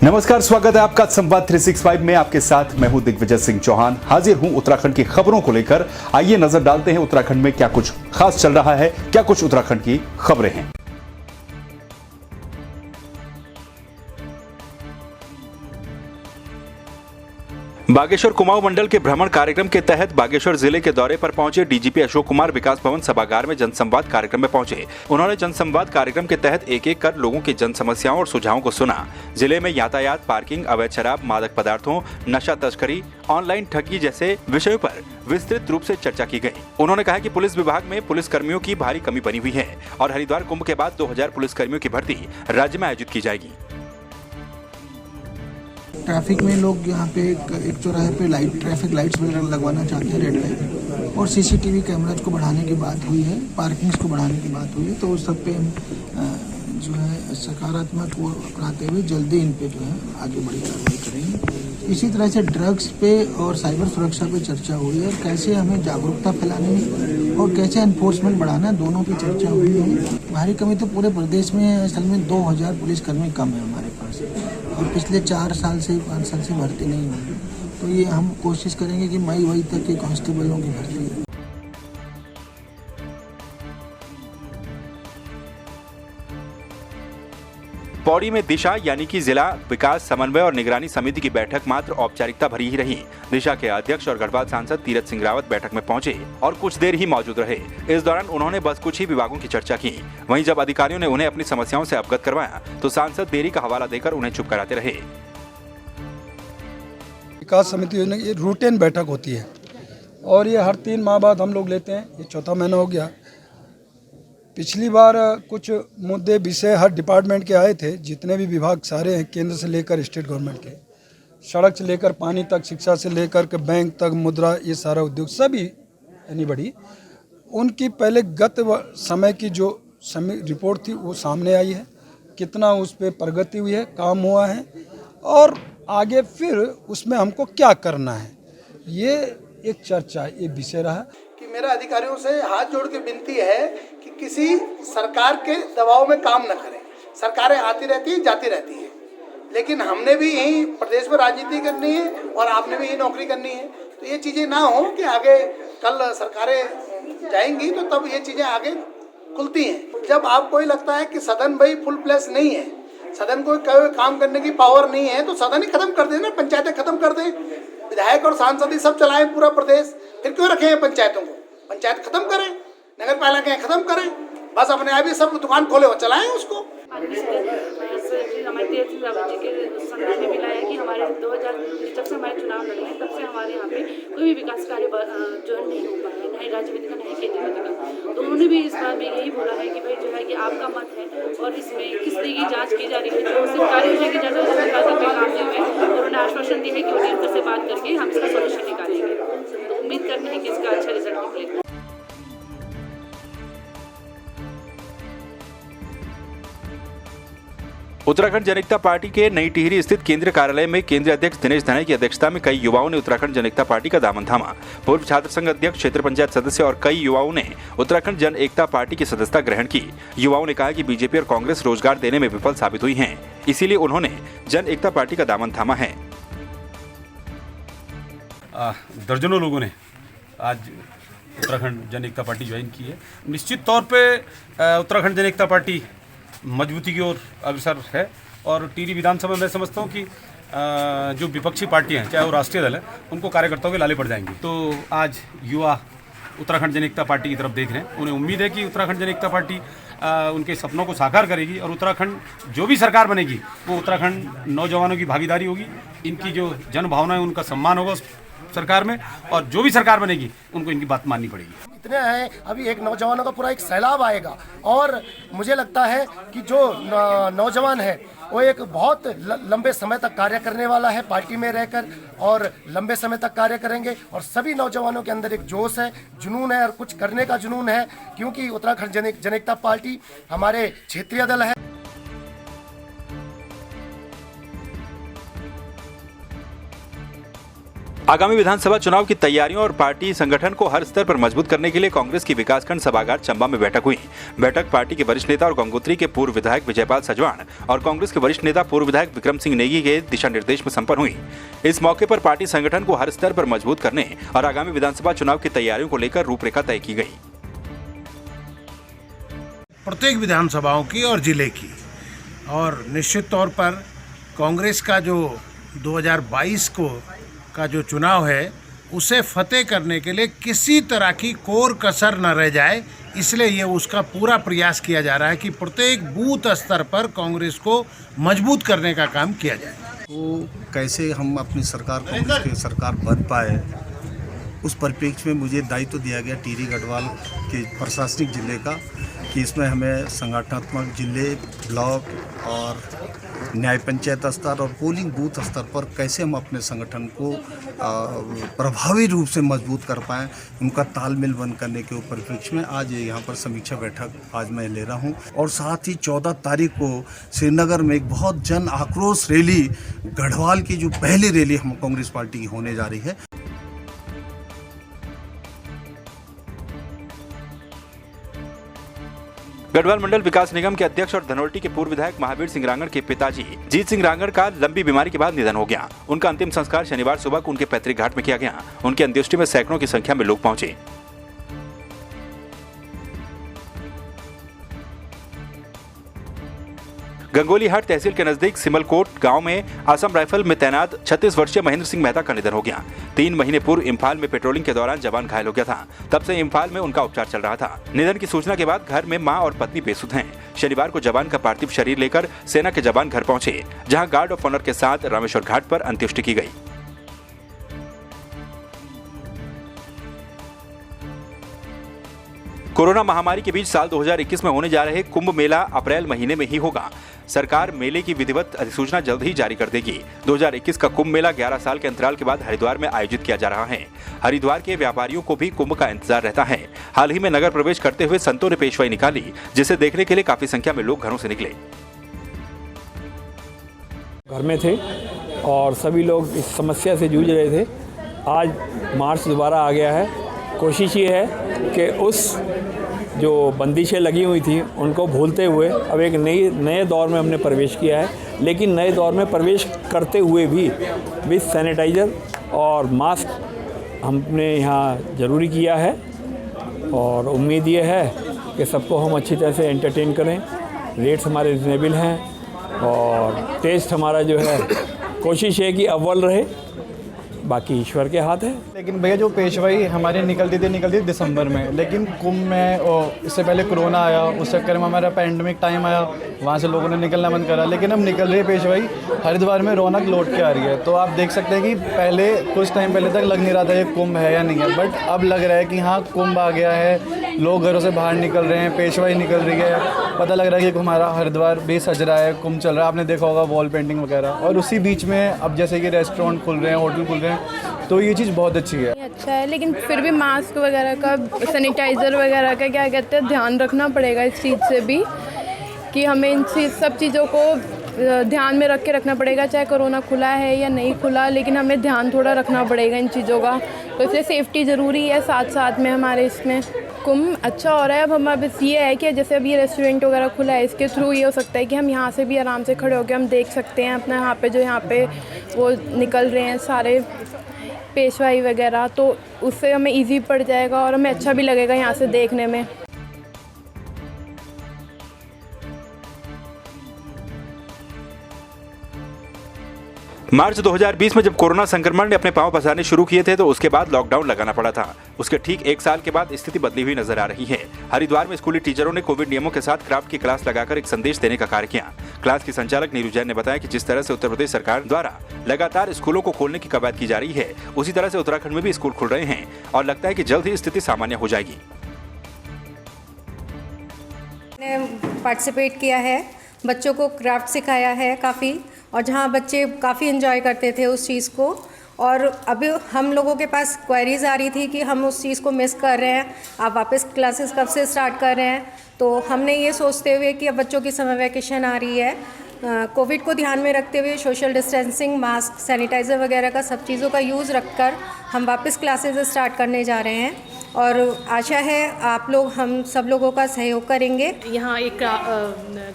नमस्कार, स्वागत है आपका संवाद 365 में। आपके साथ मैं हूं दिग्विजय सिंह चौहान। हाजिर हूं उत्तराखंड की खबरों को लेकर। आइए नजर डालते हैं उत्तराखंड में क्या कुछ खास चल रहा है, क्या कुछ उत्तराखंड की खबरें हैं। बागेश्वर कुमाऊं मंडल के भ्रमण कार्यक्रम के तहत बागेश्वर जिले के दौरे पर पहुंचे डीजीपी अशोक कुमार विकास भवन सभागार में जनसंवाद कार्यक्रम में पहुंचे। उन्होंने जनसंवाद कार्यक्रम के तहत एक एक कर लोगों की जन समस्याओं और सुझावों को सुना। जिले में यातायात, पार्किंग, अवैध शराब, मादक पदार्थों, नशा तस्करी, ऑनलाइन ठगी जैसे विषयों पर विस्तृत रूप से चर्चा की गई। उन्होंने कहा कि पुलिस विभाग में पुलिस कर्मियों की भारी कमी बनी हुई है और हरिद्वार कुंभ के बाद 2000 पुलिस कर्मियों की भर्ती राज्य में आयोजित की जाएगी। ट्रैफिक में लोग यहाँ पे एक चौराहे पे ट्रैफिक लाइट्स वगैरह लगवाना चाहते हैं, रेड लाइट, और सीसीटीवी कैमराज को बढ़ाने की बात हुई है, पार्किंग्स को बढ़ाने की बात हुई है। तो उस सब पे जो है सकारात्मक वो अपनाते हुए जल्दी इन पे जो है आगे बड़ी कार्रवाई करेंगे। इसी तरह से ड्रग्स पे और साइबर सुरक्षा पे चर्चा हुई है, कैसे हमें जागरूकता फैलानी है और कैसे एनफोर्समेंट बढ़ाना है, दोनों पे चर्चा हुई है। भारी कमी तो पूरे प्रदेश में असल में 2000 पुलिसकर्मी कम है हमारे पास, और पिछले 4 साल से 5 साल से भर्ती नहीं हुई। तो ये हम कोशिश करेंगे कि मई तक के कांस्टेबलों की भर्ती हो। पौड़ी में दिशा यानी कि जिला विकास समन्वय और निगरानी समिति की बैठक मात्र औपचारिकता भरी ही रही। दिशा के अध्यक्ष और गढ़वाल सांसद तीरथ सिंह रावत बैठक में पहुंचे और कुछ देर ही मौजूद रहे। इस दौरान उन्होंने बस कुछ ही विभागों की चर्चा की। वहीं जब अधिकारियों ने उन्हें अपनी समस्याओं से अवगत करवाया तो सांसद देरी का हवाला देकर उन्हें चुप कराते रहे। विकास समिति ये रूटीन बैठक होती है और ये हर 3 माह बाद हम लोग लेते हैं। ये चौथा महीना हो गया। पिछली बार कुछ मुद्दे विषय हर डिपार्टमेंट के आए थे, जितने भी विभाग सारे हैं, केंद्र से लेकर स्टेट गवर्नमेंट के, सड़क से लेकर पानी तक, शिक्षा से लेकर के बैंक तक, मुद्रा, ये सारा उद्योग सभी एनीबडी, उनकी पहले गत समय की जो रिपोर्ट थी वो सामने आई है, कितना उस पर प्रगति हुई है, काम हुआ है और आगे फिर उसमें हमको क्या करना है, ये एक चर्चा, ये विषय रहा। कि मेरा अधिकारियों से हाथ जोड़ के विनती है कि किसी सरकार के दबाव में काम न करें। सरकारें आती रहती है, जाती रहती है, लेकिन हमने भी यही प्रदेश में राजनीति करनी है और आपने भी यही नौकरी करनी है। तो ये चीज़ें ना हो कि आगे कल सरकारें जाएंगी तो तब ये चीज़ें आगे खुलती हैं। जब आपको ही लगता है कि सदन भाई फुल प्लेस नहीं है, सदन को काम करने की पावर नहीं है, तो सदन ही खत्म कर दें ना, पंचायतें खत्म कर दें, विधायक और सांसद ही सब चलाएं पूरा प्रदेश। फिर क्यों रखे हैं पंचायतों को? पंचायत खत्म करें, नगर पालिका खत्म करें, बस अपने आप ही सब दुकान खोले और चलाएं उसको। हमारे तीरथ सिंह रावत जी के संदेश में मिला है कि हमारे 2000 जब से हमारे चुनाव लड़े हैं तब से हमारे यहाँ पे कोई भी विकास कार्य जो नहीं हो पाया है, न राज्य विधि का, न खेती विधि का। तो उन्होंने भी इस बार में यही बोला है कि भाई जो है कि आपका मत है और इसमें किस तरह की जाँच की जा रही है, जो सरकारी योजना की जाँच काम नहीं हुए, और उन्होंने आश्वासन दिया है कि उन्हें उनसे बात करके हम इसका सोल्यूशन निकालेंगे। तो उम्मीद करते हैं कि इसका अच्छा रिजल्ट निकलेगा। उत्तराखंड जन एकता पार्टी के नई टिहरी स्थित केंद्रीय कार्यालय में केंद्रीय अध्यक्ष दिनेश धनई की अध्यक्षता में कई युवाओं ने उत्तराखंड जन एकता पार्टी का दामन थामा। पूर्व छात्र संघ अध्यक्ष, क्षेत्र पंचायत सदस्य और कई युवाओं ने उत्तराखंड जन एकता पार्टी की सदस्यता ग्रहण की। युवाओं ने कहा कि बीजेपी और कांग्रेस रोजगार देने में विफल साबित हुई हैं, इसीलिए उन्होंने जन एकता पार्टी का दामन थामा है। दर्जनों लोगों ने आज उत्तराखंड जन एकता पार्टी ज्वाइन की है। निश्चित तौर पे उत्तराखंड जन एकता पार्टी मजबूती की ओर अग्रसर है और टिहरी विधानसभा में मैं समझता हूँ कि जो विपक्षी पार्टियां हैं, चाहे वो राष्ट्रीय दल है, उनको कार्यकर्ताओं के लाले पड़ जाएंगे। तो आज युवा उत्तराखंड जन एकता पार्टी की तरफ देख रहे हैं। उन्हें उम्मीद है कि उत्तराखंड जन एकता पार्टी उनके सपनों को साकार करेगी और उत्तराखंड जो भी सरकार बनेगी वो उत्तराखंड नौजवानों की भागीदारी होगी, इनकी जो जन भावना है उनका सम्मान होगा सरकार में, और जो भी सरकार बनेगी उनको इनकी बात माननी पड़ेगी। इतने हैं, अभी एक नौजवानों का पूरा एक सैलाब आएगा और मुझे लगता है कि जो नौजवान है वो एक बहुत लंबे समय तक कार्य करने वाला है पार्टी में रहकर, और लंबे समय तक कार्य करेंगे। और सभी नौजवानों के अंदर एक जोश है, जुनून है और कुछ करने का जुनून है, क्योंकि उत्तराखंड जन एकता पार्टी हमारे क्षेत्रीय दल है। आगामी विधानसभा चुनाव की तैयारियों और पार्टी संगठन को हर स्तर पर मजबूत करने के लिए कांग्रेस की विकासखंड सभागार चंबा में बैठक हुई। बैठक पार्टी के वरिष्ठ नेता और गंगोत्री के पूर्व विधायक विजयपाल सजवाण और कांग्रेस के वरिष्ठ नेता पूर्व विधायक विक्रम सिंह नेगी के दिशा निर्देश में संपन्न हुई। इस मौके पर पार्टी संगठन को हर स्तर पर मजबूत करने और आगामी विधानसभा चुनाव की तैयारियों को लेकर रूपरेखा तय की गई। प्रत्येक विधानसभाओं की और जिले की, और निश्चित तौर पर कांग्रेस का जो 2022 का जो चुनाव है उसे फतेह करने के लिए किसी तरह की कोर कसर न रह जाए, इसलिए ये उसका पूरा प्रयास किया जा रहा है कि प्रत्येक बूथ स्तर पर कांग्रेस को मजबूत करने का काम किया जाए। तो कैसे हम अपनी सरकार, कांग्रेस की सरकार बन पाए, उस परिप्रेक्ष्य में मुझे दायित्व दिया गया टिहरी गढ़वाल के प्रशासनिक जिले का कि इसमें हमें संगठनात्मक जिले, ब्लॉक और न्याय पंचायत स्तर और पोलिंग बूथ स्तर पर कैसे हम अपने संगठन को प्रभावी रूप से मजबूत कर पाएँ, उनका तालमेल बंद करने के परिप्रेक्ष्य में आज यहाँ पर समीक्षा बैठक आज मैं ले रहा हूँ। और साथ ही 14 तारीख को श्रीनगर में एक बहुत जन आक्रोश रैली, गढ़वाल की जो पहली रैली हम कांग्रेस पार्टी की होने जा रही है। गढ़वाल मंडल विकास निगम के अध्यक्ष और धनोल्टी के पूर्व विधायक महावीर सिंह रांगड़ के पिताजी जीत सिंह रांगड़ का लंबी बीमारी के बाद निधन हो गया। उनका अंतिम संस्कार शनिवार सुबह को उनके पैतृक घाट में किया गया। उनकी अंत्येष्टि में सैकड़ों की संख्या में लोग पहुंचे। गंगोलीहाट तहसील के नजदीक सिमलकोट गांव में असम राइफल में तैनात 36 वर्षीय महेंद्र सिंह मेहता का निधन हो गया। 3 महीने पूर्व इम्फाल में पेट्रोलिंग के दौरान जवान घायल हो गया था। तब से इम्फाल में उनका उपचार चल रहा था। निधन की सूचना के बाद घर में मां और पत्नी बेसुध हैं। शनिवार को जवान का पार्थिव शरीर लेकर सेना के जवान घर पहुंचे, जहां गार्ड ऑफ ऑनर के साथ रामेश्वर घाट पर अंत्येष्टि की गई। कोरोना महामारी के बीच साल 2021 में होने जा रहे कुंभ मेला अप्रैल महीने में ही होगा। सरकार मेले की विधिवत अधिसूचना जल्द ही जारी कर देगी। 2021 का कुंभ मेला 11 साल के अंतराल के बाद हरिद्वार में आयोजित किया जा रहा है। हरिद्वार के व्यापारियों को भी कुंभ का इंतजार रहता है। हाल ही में नगर प्रवेश करते हुए संतों ने पेशवाई निकाली, जिसे देखने के लिए काफी संख्या में लोग घरों से निकले। घर में थे और सभी लोग इस समस्या से जूझ रहे थे। आज मार्च दोबारा आ गया है। कोशिश ये है कि उस जो बंदिशें लगी हुई थी उनको भूलते हुए अब एक नए दौर में हमने प्रवेश किया है। लेकिन नए दौर में प्रवेश करते हुए भी विथ सैनिटाइज़र और मास्क हमने यहाँ ज़रूरी किया है और उम्मीद ये है कि सबको हम अच्छी तरह से एंटरटेन करें। रेट्स हमारे रिजनेबल हैं और टेस्ट हमारा जो है कोशिश है कि अव्वल रहे, बाकी ईश्वर के हाथ है। लेकिन भैया जो पेशवाई हमारी निकलती थी दिसंबर में, लेकिन कुंभ में इससे पहले कोरोना आया, उस चक्कर में हमारा पैंडमिक टाइम आया, वहाँ से लोगों ने निकलना बंद करा। लेकिन अब निकल रही है पेशवाई, हरिद्वार में रौनक लौट के आ रही है। तो आप देख सकते हैं कि पहले कुछ टाइम पहले तक लग नहीं रहा था ये कुंभ है या नहीं है, बट अब लग रहा है कि हाँ कुंभ आ गया है। लोग घरों से बाहर निकल रहे हैं, पेशवाई निकल रही है, पता लग रहा है कि हमारा हरिद्वार भी सज रहा है, कुंभ चल रहा है। आपने देखा होगा वॉल पेंटिंग वगैरह। और उसी बीच में अब जैसे कि रेस्टोरेंट खुल रहे हैं, होटल खुल रहे हैं, तो ये चीज़ बहुत अच्छी है। अच्छा है, लेकिन फिर भी मास्क वगैरह का, सैनिटाइज़र वगैरह का क्या कहते हैं ध्यान रखना पड़ेगा इस चीज़ से भी, कि हमें इन सब चीज़ों को ध्यान में रख के रखना पड़ेगा, चाहे कोरोना खुला है या नहीं खुला, लेकिन हमें ध्यान थोड़ा रखना पड़ेगा इन चीज़ों का। तो इसलिए सेफ्टी ज़रूरी है साथ साथ में हमारे इसमें। कुंभ अच्छा हो रहा है। अब हमारे बस ये है कि जैसे अभी रेस्टोरेंट वगैरह खुला है, इसके थ्रू ये हो सकता है कि हम यहाँ से भी आराम से खड़े होकर हम देख सकते हैं अपना यहाँ पे वो निकल रहे हैं सारे पेशवाई वगैरह, तो उससे हमें इजी पड़ जाएगा और हमें अच्छा भी लगेगा यहाँ से देखने में। मार्च 2020 में जब कोरोना संक्रमण ने अपने पांव पसारने शुरू किए थे तो उसके बाद लॉकडाउन लगाना पड़ा था। उसके ठीक 1 साल के बाद स्थिति बदली हुई नजर आ रही है। हरिद्वार में स्कूली टीचरों ने कोविड नियमों के साथ क्राफ्ट की क्लास लगाकर एक संदेश देने का कार्य किया। क्लास की संचालक नीरू जैन ने बताया कि जिस तरह से उत्तर प्रदेश सरकार द्वारा लगातार स्कूलों को खोलने की कवायद की जा रही है, उसी तरह से उत्तराखंड में भी स्कूल खुल रहे हैं और लगता है कि जल्द ही स्थिति सामान्य हो जाएगी। पार्टिसिपेट किया है, बच्चों को क्राफ्ट सिखाया है काफ़ी, और जहाँ बच्चे काफ़ी एंजॉय करते थे उस चीज़ को। और अभी हम लोगों के पास क्वेरीज आ रही थी कि हम उस चीज़ को मिस कर रहे हैं, आप वापस क्लासेस कब से स्टार्ट कर रहे हैं। तो हमने ये सोचते हुए कि अब बच्चों की समर वैकेशन आ रही है कोविड को ध्यान में रखते हुए सोशल डिस्टेंसिंग, मास्क, सैनिटाइज़र वगैरह का सब चीज़ों का यूज़ रखकर हम वापस क्लासेस स्टार्ट करने जा रहे हैं और आशा है आप लोग हम सब लोगों का सहयोग करेंगे। यहाँ एक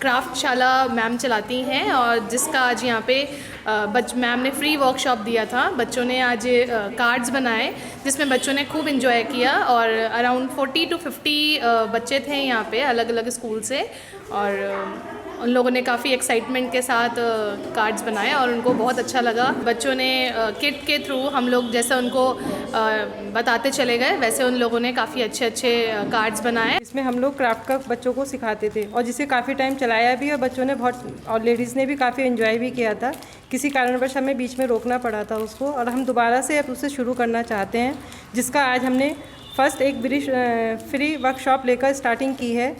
क्राफ्टशाला मैम चलाती हैं और जिसका आज यहाँ पे मैम ने फ्री वर्कशॉप दिया था। बच्चों ने आज कार्ड्स बनाए जिसमें बच्चों ने खूब इन्जॉय किया और अराउंड 40 to 50 बच्चे थे यहाँ पे अलग अलग स्कूल से और उन लोगों ने काफ़ी एक्साइटमेंट के साथ कार्ड्स बनाए और उनको बहुत अच्छा लगा। बच्चों ने किट के थ्रू हम लोग जैसे उनको बताते चले गए वैसे उन लोगों ने काफ़ी अच्छे कार्ड्स बनाए। इसमें हम लोग क्राफ्ट का बच्चों को सिखाते थे और जिसे काफ़ी टाइम चलाया भी और बच्चों ने बहुत और लेडीज़ ने भी काफ़ी एंजॉय भी किया था। किसी कारणवश हमें बीच में रोकना पड़ा था उसको और हम दोबारा से अब उसे शुरू करना चाहते हैं, जिसका आज हमने फर्स्ट एक फ्री वर्कशॉप लेकर स्टार्टिंग की है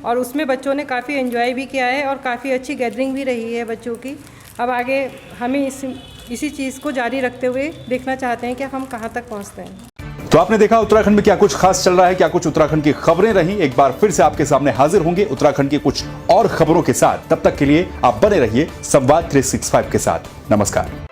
और उसमें बच्चों ने काफ़ी एंजॉय भी किया है और काफ़ी अच्छी गैदरिंग भी रही है बच्चों की। अब आगे हमें इसी चीज़ को जारी रखते हुए देखना चाहते हैं कि हम कहाँ तक पहुँचते हैं। तो आपने देखा उत्तराखंड में क्या कुछ खास चल रहा है, क्या कुछ उत्तराखंड की खबरें रही। एक बार फिर से आपके सामने हाजिर होंगे उत्तराखंड की कुछ और खबरों के साथ। तब तक के लिए आप बने रहिए संवाद 365 के साथ। नमस्कार।